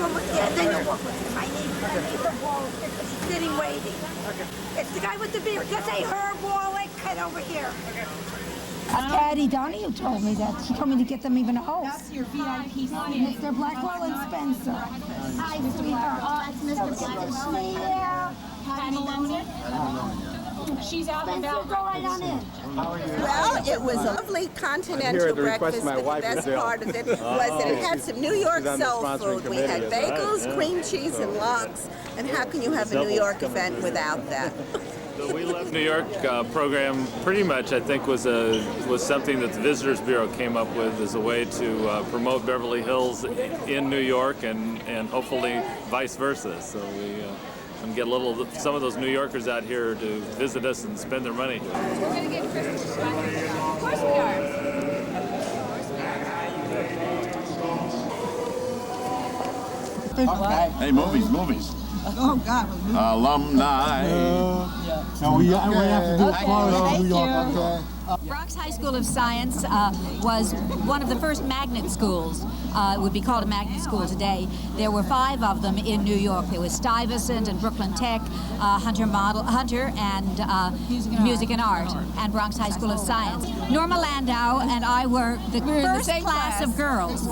Yeah, then you'll walk with him. My neighbor Wall is sitting waiting. It's the guy with the beard. Just say Herb Wallach, cut over here. Patty Donahue told me that. She told me to get them even a host. That's your VIP seat. Mr. Blackwell and Spencer. Hi, sweetheart. Mr. Blackwell. Patty Maloney. She's out and about. Go right on in. Well, it was a lovely continental breakfast, but the best part of it was that it had some New York soul food. We had bagels, cream cheese, and lox. And how can you have a New York event without that? The We Love New York program pretty much, I think, was something that the Visitors Bureau came up with as a way to promote Beverly Hills in New York and hopefully vice versa. So we and get some of those New Yorkers out here to visit us and spend their money. We're going to get Christmas. Of course we are. Hey, movies. Oh, God. Alumni. So we have to do Florida, New York. Okay. Bronx High School of Science was one of the first magnet schools. It would be called a magnet school today. There were 5 of them in New York. There was Stuyvesant and Brooklyn Tech, Hunter and Music and Art, and Bronx High School of Science. Norma Landau and I were the first class of girls.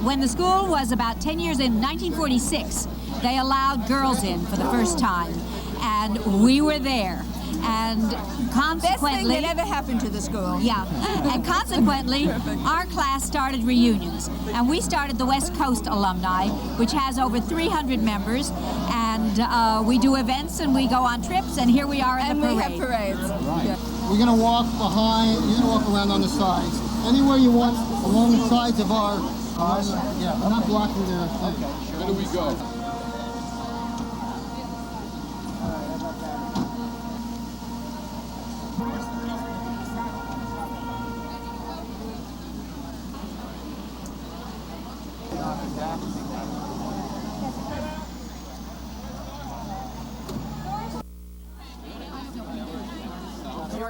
When the school was about 10 years in 1946, they allowed girls in for the first time, and we were there. And consequently, best thing that ever happened to the school. Yeah, and consequently, our class started reunions, and we started the West Coast Alumni, which has over 300 members, and we do events and we go on trips, and here we are in the parade. And we have parades. Right. We're gonna walk behind. You're gonna walk around on the sides, anywhere you want along the sides of our. Yeah, we're not blocking the thing. Okay. Where do we go?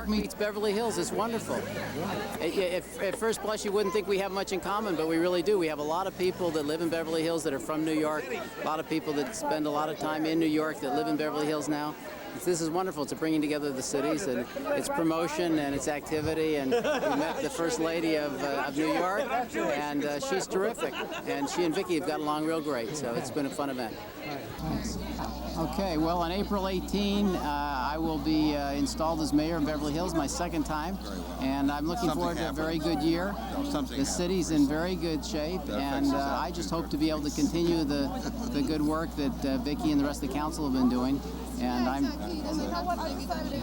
York meets Beverly Hills is wonderful. At first blush, you wouldn't think we have much in common, but we really do. We have a lot of people that live in Beverly Hills that are from New York, a lot of people that spend a lot of time in New York that live in Beverly Hills now. This is wonderful. It's bringing together the cities, and it's promotion and it's activity. And we met the First Lady of New York, and she's terrific. And she and Vicki have got along real great, so it's been a fun event. Okay, well, on April 18, I will be installed as mayor of Beverly Hills, my second time, and I'm looking forward to a very good year. The city's in very good shape, and I just hope to be able to continue the good work that Vicki and the rest of the council have been doing. And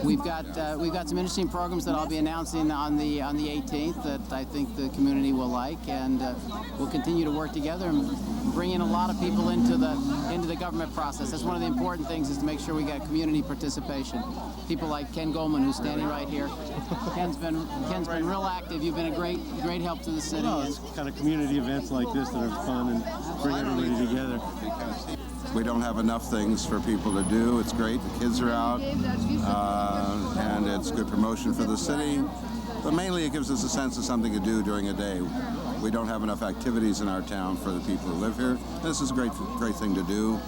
we've got some interesting programs that I'll be announcing on the 18th that I think the community will like, and we'll continue to work together and bring in a lot of people into the government process. That's one of the important things, is to make sure we got community participation. People like Ken Goldman, who's standing right here. Ken's been real active. You've been a great help to the city. Well, it's kind of community events like this that are fun and bring everybody together. We don't have enough things for people to do. It's great. The kids are out, and it's good promotion for the city. But mainly it gives us a sense of something to do during a day. We don't have enough activities in our town for the people who live here. This is a great thing to do.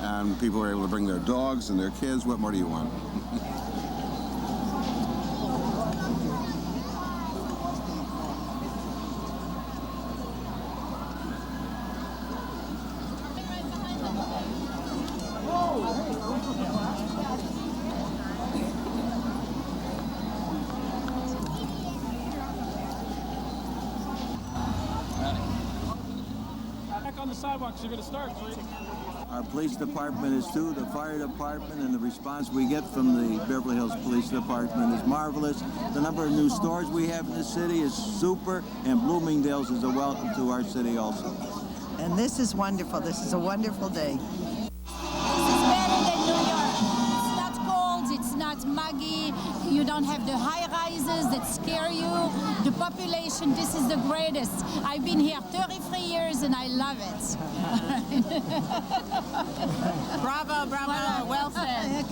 And people are able to bring their dogs and their kids. What more do you want? On the sidewalks, you're going to start. Our police department is too, the fire department, and the response we get from the Beverly Hills Police Department is marvelous. The number of new stores we have in the city is super, and Bloomingdale's is a welcome to our city also. And this is wonderful. This is a wonderful day. It's not muggy, you don't have the high rises that scare you. The population, this is the greatest. I've been here 33 years and I love it. Bravo, bravo, well said.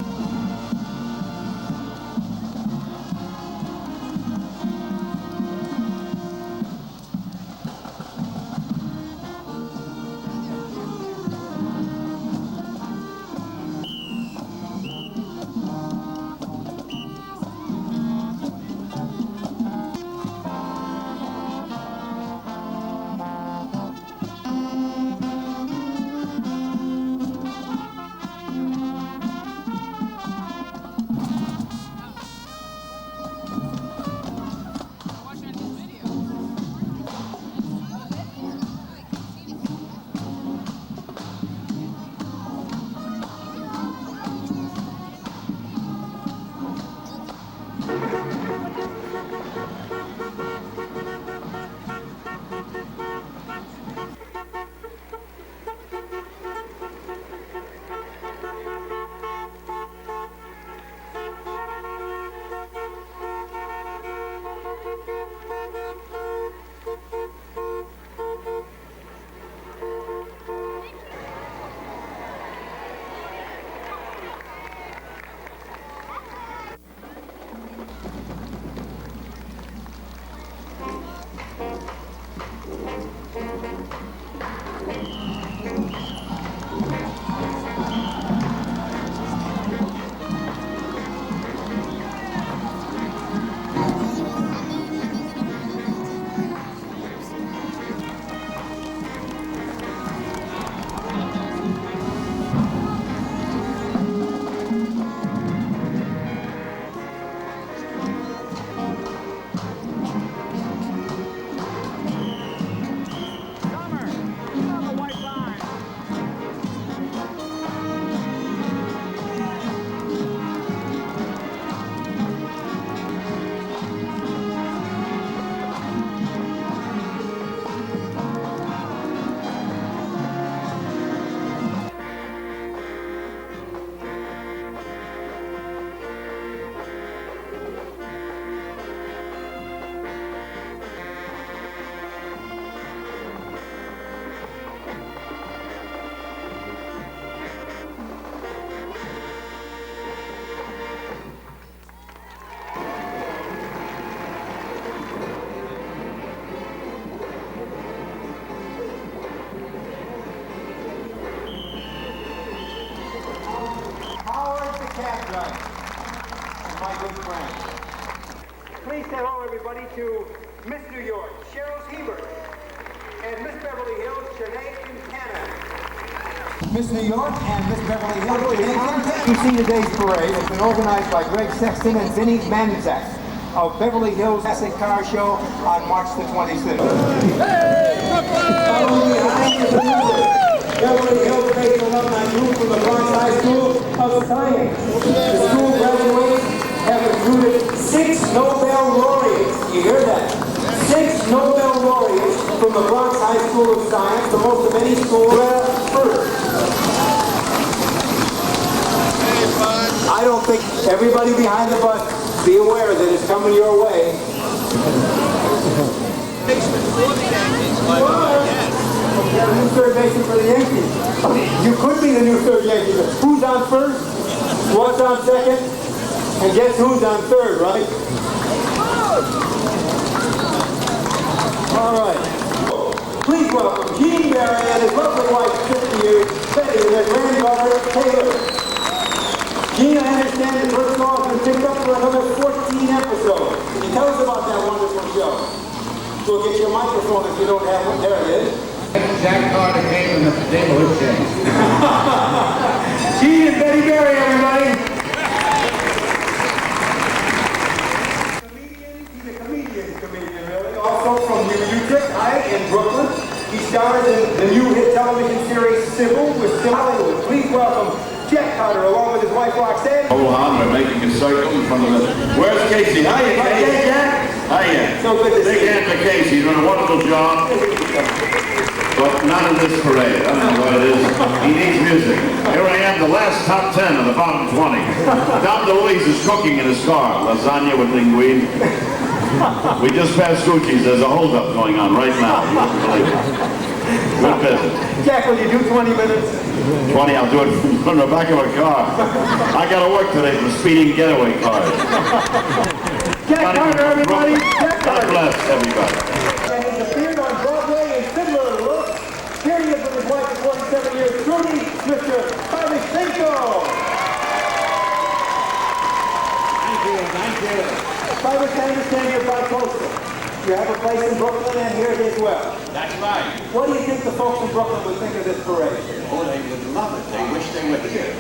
Please say hello, everybody, to Miss New York, Cheryl Hebert, and Miss Beverly Hills, Sinead Quintana. Miss New York and Miss Beverly Hills, Sinead Quintana. You see today's parade. It's been organized by Greg Sexton and Vinnie Manzak of Beverly Hills Classic Car Show on March the 26th. Beverly Hills-based alumni group from the Bronx High School of Science. The school graduates have recruited 6 Nobel laureates. You hear that? 6 Nobel laureates from the Bronx High School of Science, the most of any school first. I don't think everybody behind the bus be aware that it's coming your way. The new third baseman for the Yankees. You could be the new third Yankees. Who's on first? What's on second? And guess who's on third, right? All right. Please welcome Gene Barry and his lovely wife, 50 years, Betty, and their granddaughter, Taylor. Gene, I understand the first law has been picked up for another 14 episodes. Can you tell us about that wonderful show? We'll get you a microphone if you don't have one. There it is. Jack Carter came and the neighborhood changed. Gene and Betty Barry, everybody. He's a comedian, really. Also from Utrecht High in Brooklyn. He stars in the new hit television series Sybil with Tim Hollywood. Please welcome Jack Carter along with his wife Roxanne. Hold on, we're making a circle in front of the... Where's Casey? Hiya, Casey. Hey, Jack. Hiya. So good to see you. Big hand for Casey. He's doing a wonderful job. But not in this parade. I don't know what it is. He needs music. Here I am, the last top 10 of the bottom 20. Dom DeLuise is cooking in his car. Lasagna with linguine. We just passed Gucci's. There's a holdup going on right now. You wouldn't believe it. Good business. Jack, will you do 20 minutes? 20, I'll do it from the back of a car. I got to work today for speeding getaway cars. Jack Carter, everybody. Jack God Carter. bless everybody. And he's appeared on Broadway in Fiddler Look. Here he is with his wife for 47 years, Trudy, Mr. Bobby Cinco. Thank you. Bobby, I understand you're bi-coastal. You have a place in Brooklyn and here as well. That's right. What do you think the folks in Brooklyn would think of this parade? Oh, they would love it. They wish they were here.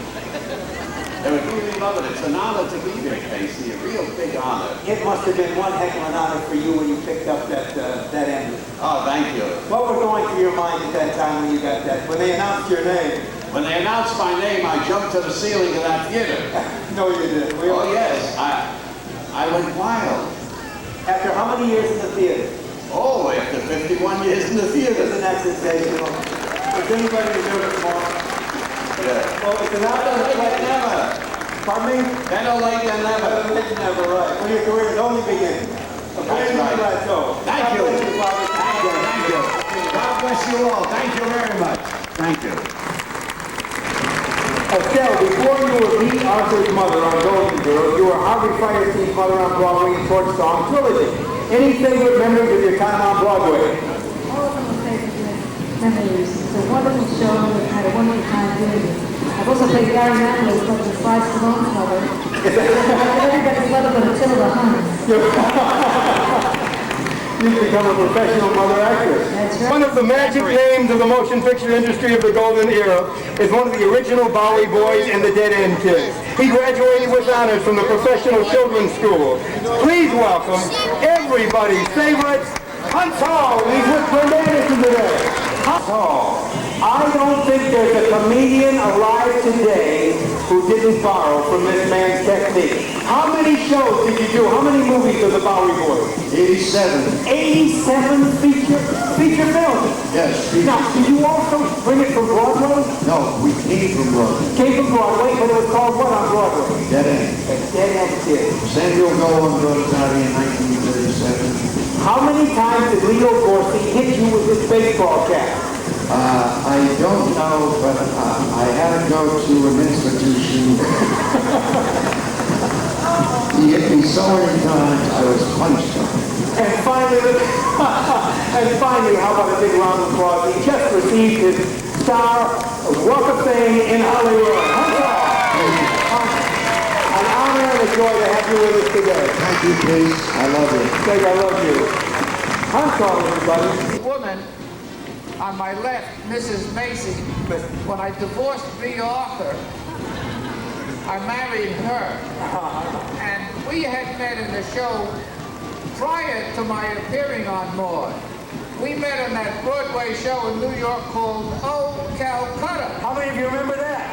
They would really love it. It's an honor to be here, Casey. A real big honor. It must have been one heck of an honor for you when you picked up that emblem. Oh, thank you. What was going through your mind at that time when you got that? When they announced your name? When they announced my name, I jumped to the ceiling of that theater. No, you didn't. Oh, yes. I went wild. After how many years in the theater? Oh, after 51 years in the theater. Isn't that sensational? Does anybody deserve it more? Yeah. Well, it's an honor. Better late than never. Pardon me? Better late than never. Better late than never, right. When your career is only beginning. That's right. Thank you. Thank you. Thank you. God bless you all. Thank you very much. Thank you. Estelle, before you were Lee Arthur's mother on Golden Girls, you were Harvey Firestone's mother on Broadway in Torch Song Trilogy. Any favorite memories of your time on Broadway? years. It's a wonderful show. We've had a wonderful time doing it. I've also played Gary Manilow, but the Slides Stallone cover. Everybody's loving but until the Huns. You've become a professional mother actress. That's right. One of the magic names of the motion picture industry of the golden era is one of the original Bowery Boys and the Dead End Kids. He graduated with honors from the Professional Children's School. Please welcome everybody's favorite, Hunt Hall. He's with Brenda Anderson today. Hunt Hall. I don't think there's a comedian alive today who didn't borrow from this man's technique. How many shows did you do? How many movies of the Bowery Boys? 87. 87 feature films? Yes. Now, did you also bring it from Broadway? No, we came from Broadway. Came from Broadway, but it was called what on Broadway? Dead End. Dead End Kid. Samuel Golan brought us out in 1937. How many times did Leo Gorski hit you with his baseball cap? I don't know, but I had to go to an institution. He hit me so many times, I was punched on. And finally, how about a big round of applause? He just received his Star Walk of Fame in Hollywood. An honor and a joy to have you with us today. Thank you, please. I love you. Thank you, I love you. I'm calling everybody. Woman on my left, Mrs. Macy, when I divorced B. Arthur, I married her. And we had met in the show prior to my appearing on Maud. We met in that Broadway show in New York called Oh Calcutta. How many of you remember that?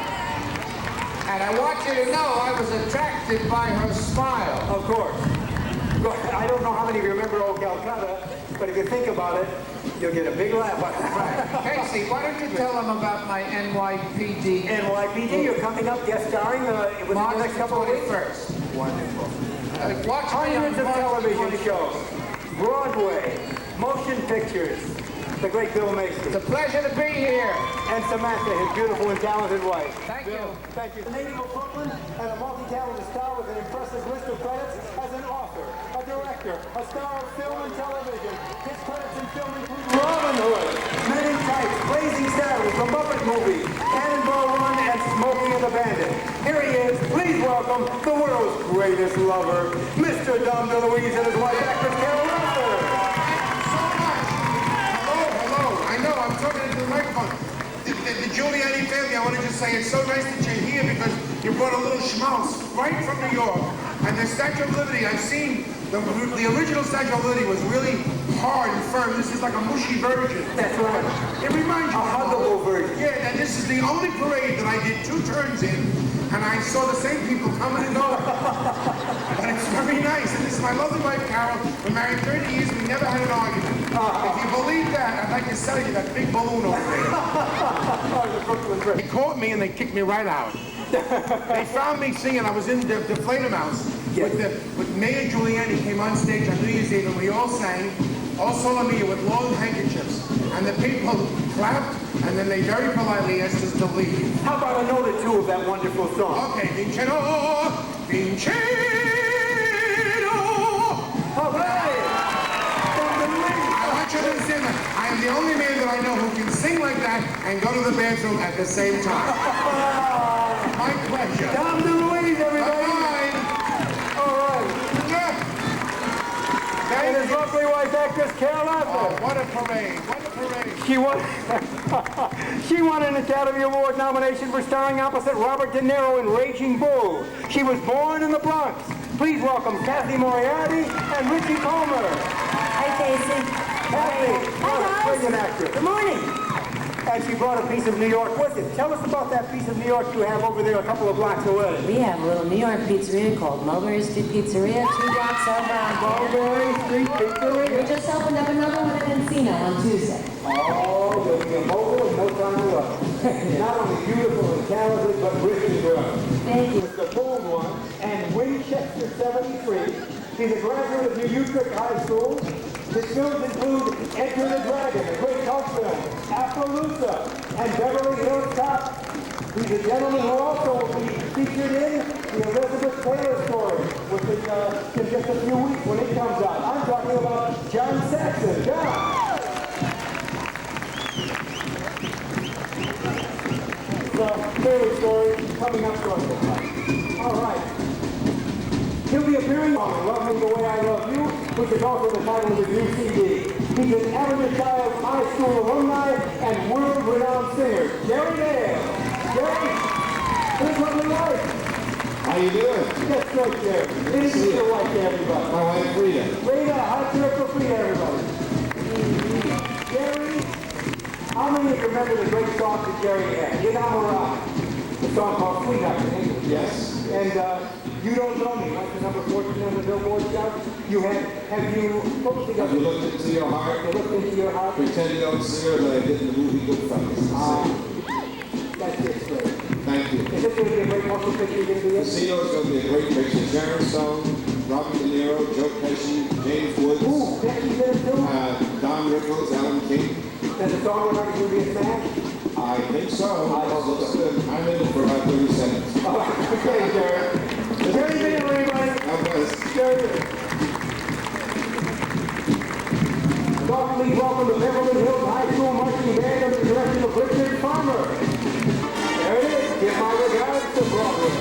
And I want you to know I was attracted by her smile. Of course. I don't know how many of you remember Oh Calcutta, but if you think about it, you'll get a big laugh. Right. Casey, why don't you tell them about my NYPD? NYPD, you're coming up guest starring within the next couple of weeks. Wonderful. Watch hundreds of television shows, Broadway, motion pictures, the great Bill Macy. It's a pleasure to be here. And Samantha, his beautiful and talented wife. Thank you. Thank you. A native of Brooklyn and a multi-talented star with an impressive list of credits as an author, a director, a star of film and television. His credits in film include Robin Hood, Men in Tights, Blazing Saddles, The Muppet Movie, Cannonball Run, and Smokey and the Bandit. Here he is. Please welcome the world's greatest lover, Mr. Dom DeLuise and his wife, actress Carol Russell. Hello. I know, I'm talking into the microphone. The Giuliani family, I want to just say it's so nice that you're here because you brought a little schmaltz right from New York. And the Statue of Liberty, I've seen, the original Statue of Liberty was really hard and firm. This is like a mushy version. That's right. It reminds you of a huggable version. Yeah, and this is the only parade that I did 2 turns in, and I saw the same people coming and going. But it's very nice. And this is my lovely wife, Carol. We're married 30 years. We never had an argument. If you believe that, I'd like to sell you that big balloon over there. They caught me and they kicked me right out. They found me singing. I was in the Deflator Mouse with Mayor Giuliani came on stage on New Year's Eve, and we all sang "O Sole Mio" with long handkerchiefs. And the people clapped, and then they very politely asked us to leave. How about a note or two of that wonderful song? Okay, Vincero. All right. I want you to understand that I am the only man that I know who can sing like that and go to the bathroom at the same time. My pleasure. Dom DeLuise, everybody. Bye-bye. All right. And his lovely wife, actress Carol Russell. Oh, what a parade. What a parade. She won an Academy Award nomination for starring opposite Robert De Niro in Raging Bull. She was born in the Bronx. Please welcome Kathy Moriarty and Richie Palmer. Hi, Casey. Kathy, Hi, guys. brilliant actress. Good morning. And she brought a piece of New York with you. Tell us about that piece of New York you have over there a couple of blocks away. We have a little New York pizzeria called Mulberry Street Pizzeria, 2 blocks over on Mulberry Street Pizzeria. We just opened up another one at Encino on Tuesday. Oh, you'll be mobile in no time to love. Not only beautiful and talented, but rich and good. Thank you. The bold one, and Winchester 73. She's a graduate of New Utrecht High School. His films include Enter the Dragon, a great cult film, Appaloosa, and Beverly Hills Cop. He's a gentleman who also will be featured in the Elizabeth Taylor story in just a few weeks when it comes out. I'm talking about John Saxon. John! coming up shortly. All right. He'll be appearing on Love Me the Way I Love You, which is also the title of his new CD. He's an Average Child High School alumni and world-renowned singer, Jerry Dale. Jerry, his lovely wife. How you doing? That's good, Jerry. Introduce your wife to everybody. My wife, Frida. Frida, high cheer for Frida, everybody. Jerry, how many of you remember the great songs that Jerry had? You know, the song called Sweetheart in English. Yes. And You Don't Know Me, like the number 14 on the Billboard chart. Have you looked into your heart? You looked into your heart? Pretend you don't see her like I did in the movie Goodfellas. That's it, sir. Thank you. Is this going to be a great motion picture you're going to be in? Casino is going to be a great picture. Sharon Stone, Robert De Niro, Joe Pesci, James Woods. Ooh, Pesci's in it too? Don Rickles, Alan King. Does the song look like it's going to be a smash? I think so. I'm in it for about 30 seconds. Okay, Jerry. Jerry Dale, everybody. God bless. Jerry. Please welcome the Beverly Hills High School Marching Band under the direction of Richard Farmer. There it is. Give my regards to Broadway.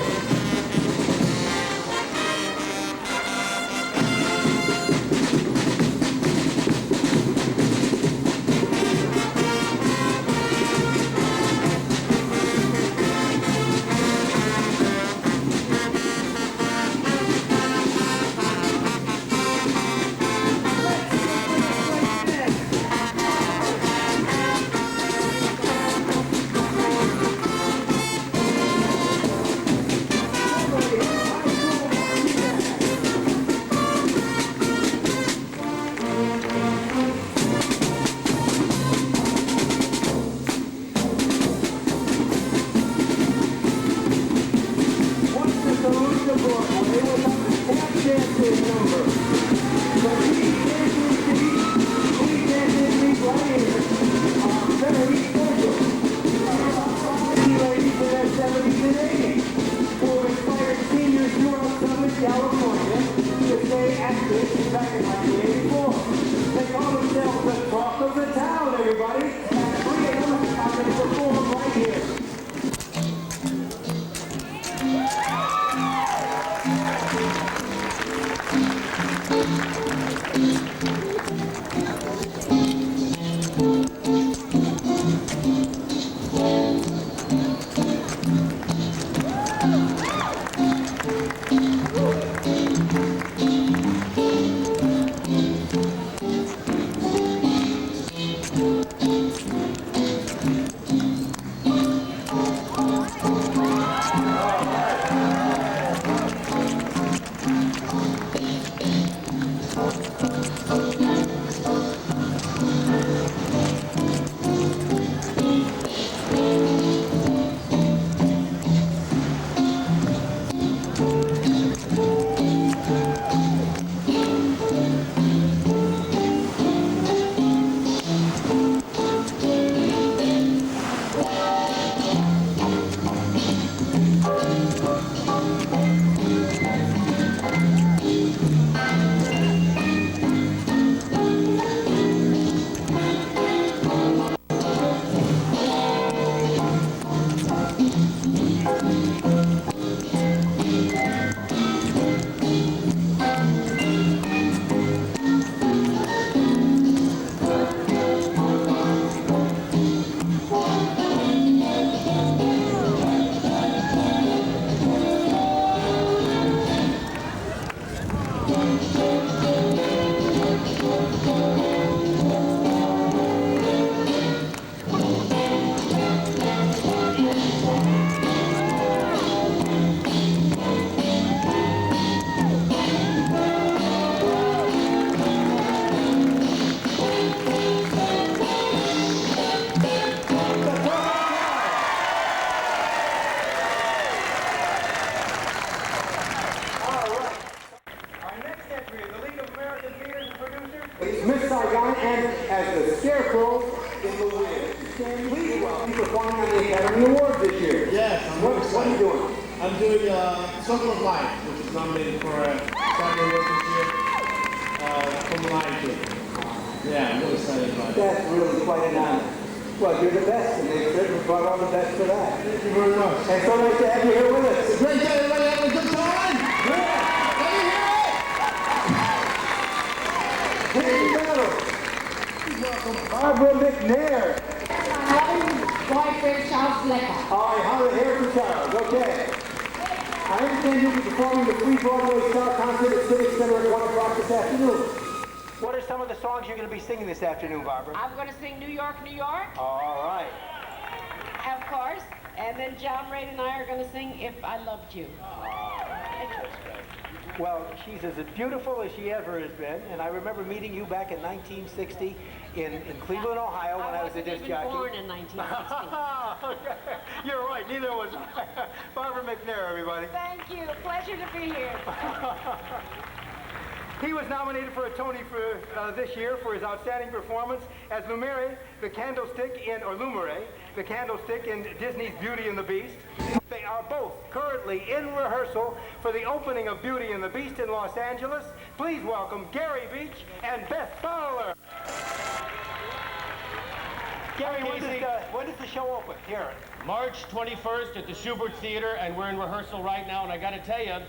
Well, you're the best, and they certainly brought all the best for that. Thank you very much. And so nice to have you here with us. It's great day, everybody having a good time? Yeah. Can you hear it? Here you go. Welcome, Barbara McNair. Boyfriend Charles Flecker. All right, how the hair for Charles, okay. I understand you'll be performing the free Broadway Star concert at Civic Center at 1 o'clock this afternoon. What are some of the songs you're going to be singing this afternoon, Barbara? I'm going to sing New York, New York. All right. Of course. And then John Ray and I are going to sing If I Loved You. Well, she's as beautiful as she ever has been, and I remember meeting you back in 1960 in Cleveland, Ohio, when I was a disc jockey. I wasn't even born in 1960. You're right, neither was I. Barbara McNair, everybody. Thank you. Pleasure to be here. He was nominated for a Tony for this year for his outstanding performance as Lumere, the candlestick in Disney's Beauty and the Beast. They are both currently in rehearsal for the opening of Beauty and the Beast in Los Angeles. Please welcome Gary Beach and Beth Fowler. Gary, when does the show open? Here. March 21st at the Schubert Theater, and we're in rehearsal right now, and I got to tell you,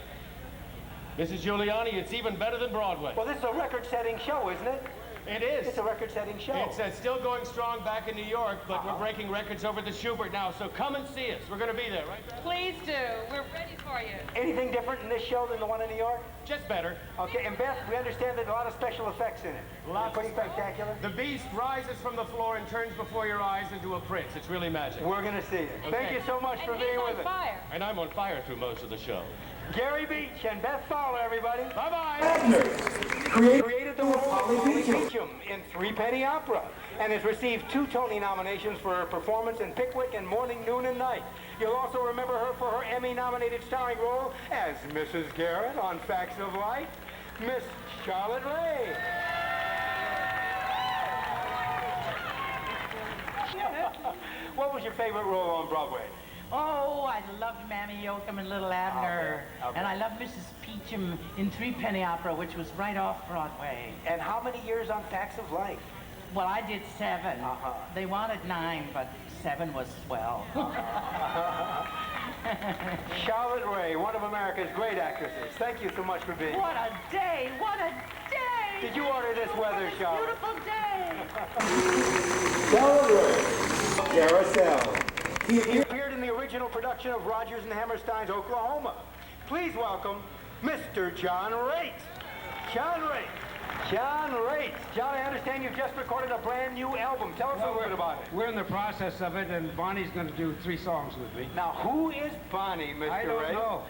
Mrs. Giuliani, it's even better than Broadway. Well, this is a record-setting show, isn't it? It is. It's a record-setting show. It's still going strong back in New York, but we're breaking records over at the Schubert now, so come and see us. We're going to be there, right? Please do. We're ready for you. Anything different in this show than the one in New York? Just better. Okay, and Beth, we understand there's a lot of special effects in it. Pretty spectacular. The Beast rises from the floor and turns before your eyes into a prince. It's really magic. We're going to see it. Okay. Thank you so much for being with us. Fire. And I'm on fire through most of the show. Gary Beach and Beth Fowler, everybody. Bye-bye. Wagner created the role of Polly Beecham in Three Penny Opera and has received 2 Tony nominations for her performance in Pickwick and Morning, Noon, and Night. You'll also remember her for her Emmy-nominated starring role as Mrs. Garrett on Facts of Life, Miss Charlotte Ray. What was your favorite role on Broadway? Oh, I loved Mammy Yoakum and Little Abner. Okay. And I loved Mrs. Peachum in Three Penny Opera, which was right off Broadway. And how many years on Facts of Life? Well, I did 7. They wanted 9, but 7 was swell. Charlotte Ray, one of America's great actresses. Thank you so much for being here. What a day! What a day! Did you order this weather, Charlotte? Beautiful day! Charlotte Ray, Carousel. He appeared in the original production of Rodgers and Hammerstein's Oklahoma. Please welcome Mr. John Raitt. John Raitt. John Raitt. John, I understand you've just recorded a brand new album. Tell us a little bit about it. We're in the process of it, and Bonnie's going to do 3 songs with me. Now, who is Bonnie, Mr. Raitt? I don't know.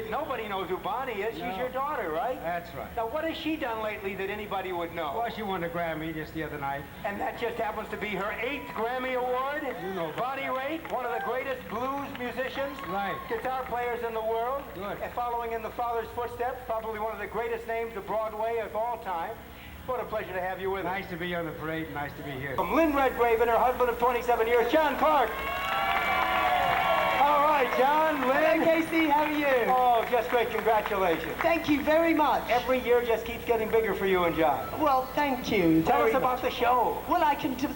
Nobody knows who Bonnie is. No. She's your daughter, right? That's right. Now, what has she done lately that anybody would know? Well, she won a Grammy just the other night. And that just happens to be her 8th Grammy Award? You know. Bonnie Raitt, one of the greatest blues musicians, right, guitar players in the world. Good. And following in the father's footsteps, probably one of the greatest names of Broadway of all time. What a pleasure to have you with us. Nice to be on the parade. Nice to be here. From Lynn Redgrave and her husband of 27 years, John Clark. All right, John, Lynn. Hello, Casey. How are you? Oh, just great. Congratulations. Thank you very much. Every year just keeps getting bigger for you and John. Well, thank you. Tell us about the show. Well,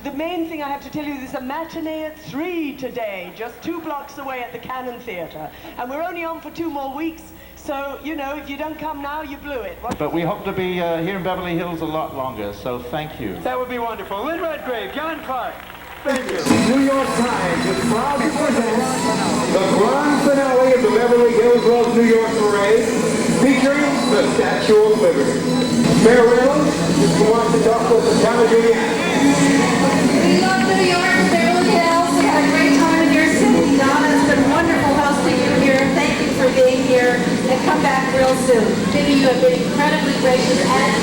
the main thing I have to tell you is a matinee at 3 today, just 2 blocks away at the Cannon Theatre. And we're only on for 2 more weeks. So, you know, if you don't come now, you blew it. But we hope to be here in Beverly Hills a lot longer, so thank you. That would be wonderful. Lynn Redgrave, John Clark. Thank you. New York Times is proud to present the grand finale of the Beverly Hills Road New York Parade, featuring the Statue of Liberty. Farewell, Mr. Washington, with Donna Giuliani. We love New York, Beverly Hills. We had a great time in your city. Donna, it's been wonderful hosting you here. Thank you for being here, and come back real soon. Jimmy, you have been incredibly gracious and